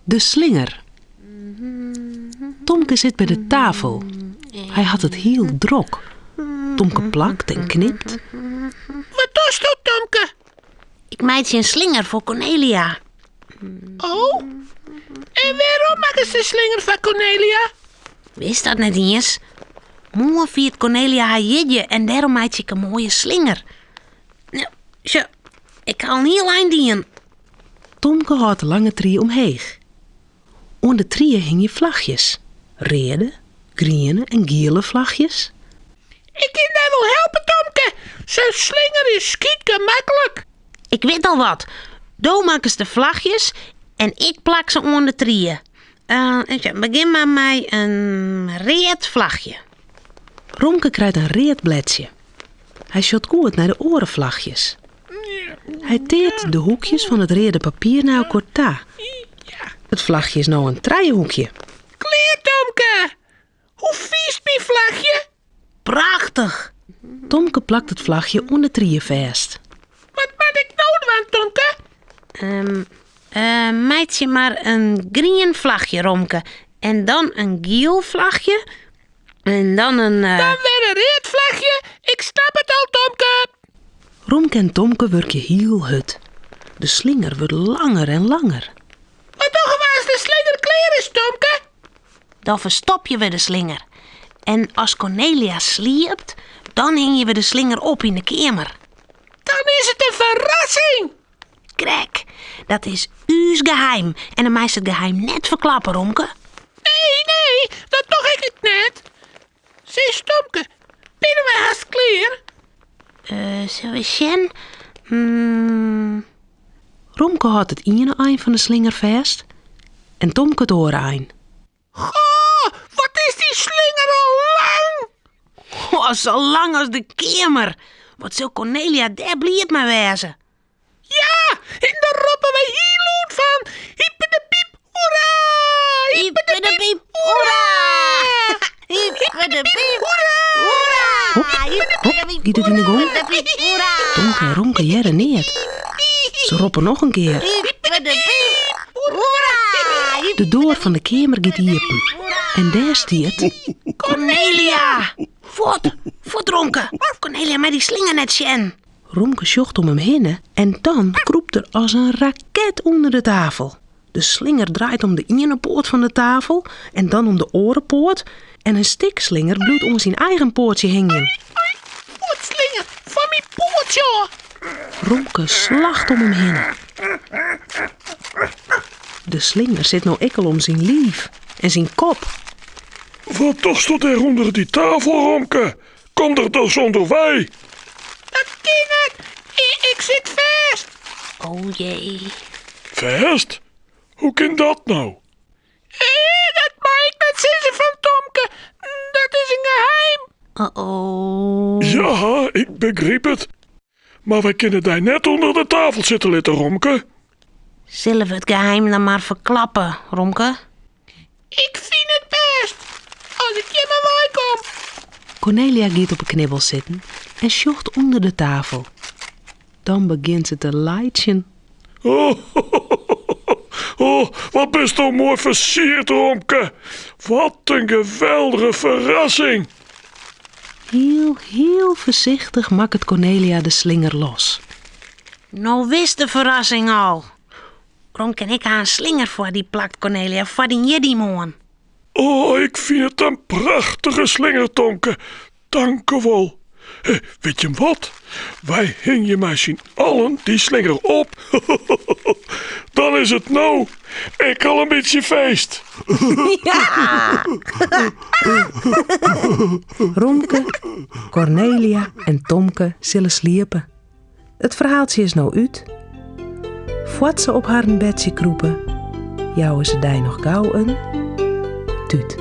De slinger. Tomke zit bij de tafel. Hij had het heel drok. Tomke plakt en knipt. Wat doe je, Tomke? Ik maak je een slinger voor Cornelia. Oh? En waarom maken ze de slinger van Cornelia? Wist dat net eens? Morgen viert Cornelia haar jidje en daarom maak ik een mooie slinger. Nou, zo, ik haal een heel eind in. Tomke houdt de lange trie omheeg. Onder de trieën hing je vlagjes. Rode, groene en gele vlagjes. Ik kan daar wel helpen, Tomke. Zo'n slinger is skiet makkelijk. Ik weet al wat. Doe maken ze de vlagjes en ik plak ze onder de trieën. Begin maar met een reed vlagje. Romke krijgt een reed bledje. Hij shot goed naar de orenvlagjes. Hij teert de hoekjes van het rede papier naar elkaar ta. Het vlagje is nou een driehoekje. Kleer, Tomke. Hoe vies mijn vlagje? Prachtig. Tomke plakt het vlagje onder trieën vast. Wat moet ik nou doen, Tomke? Maak je maar een groen vlagje, Romke. En dan een geel vlagje. En dan een... Dan weer een reed vlagje. Ik snap het al, Tomke. Romke en Tomke werken heel hut. De slinger wordt langer en langer. Maar toch was de slinger kleer is, Tomke. Dan verstop je weer de slinger. En als Cornelia sliept, dan hing je weer de slinger op in de kamer. Dan is het een verrassing. Krek, dat is uws geheim. En dan mag je het geheim net verklappen, Romke. Nee, dat toch ik het net. Zie, Tomke, binnen we haast kleer. Zo is Jen. Romke houdt het ene eind van de slinger vast en Tomke het andere eind. Goh, wat is die slinger al lang? Oh, zo lang als de kamer. Wat zou Cornelia daar blieft maar wezen. Ja, en daar roepen we heel luid van. Hippe de piep, hoera! Hippe de piep, hoera! Hippe de piep, hoera! Hop, giet het in de gong? Tomke en Romke jaren neer. Ze roepen nog een keer. Hippe de piep, hoera! De deur van de kamer gaat open. En daar staat... Cornelia! Voort, Romke. Cornelia met die slinger net Jen. Romke sjocht om hem heen en dan kroept er als een raket onder de tafel. De slinger draait om de ene poort van de tafel en dan om de orenpoort en een stikslinger bloedt om zijn eigen poortje hingen. Voetslinger van mijn poortje. Romke slacht om hem heen. De slinger zit nou ikkel om zijn lief en zijn kop. Wat toch stond er onder die tafel, Romke? Kom er dus onder wij. Dat kan het. Ik zit vast. Oh jee. Vast? Hoe kan dat nou? Dat mag ik net zeggen van Tomke. Dat is een geheim. Uh-oh. Ja, ik begreep het. Maar wij kunnen daar net onder de tafel zitten litten, Romke. Zullen we het geheim dan maar verklappen, Romke? Ik vind het best. Als ik je maar bij kom. Cornelia gaat op een knibbel zitten en sjocht onder de tafel. Dan begint ze te leidjen. Oh, wat best toch mooi versierd, Romke. Wat een geweldige verrassing. Heel voorzichtig maakt Cornelia de slinger los. Nou wist de verrassing al. Romke en ik haar een slinger voor die plakt Cornelia voor die jiddiemoon. Oh, ik vind het een prachtige slinger, Tomke. Dank u wel. Weet je wat? Wij hingen maar zien allen die slinger op. Dan is het nou. Ik al een beetje feest. Ja! Romke, Cornelia en Tomke zullen sliepen. Het verhaaltje is nou uit. Voordat ze op haar bedje kroepen, jouwen ze daar nog gauw een tuut.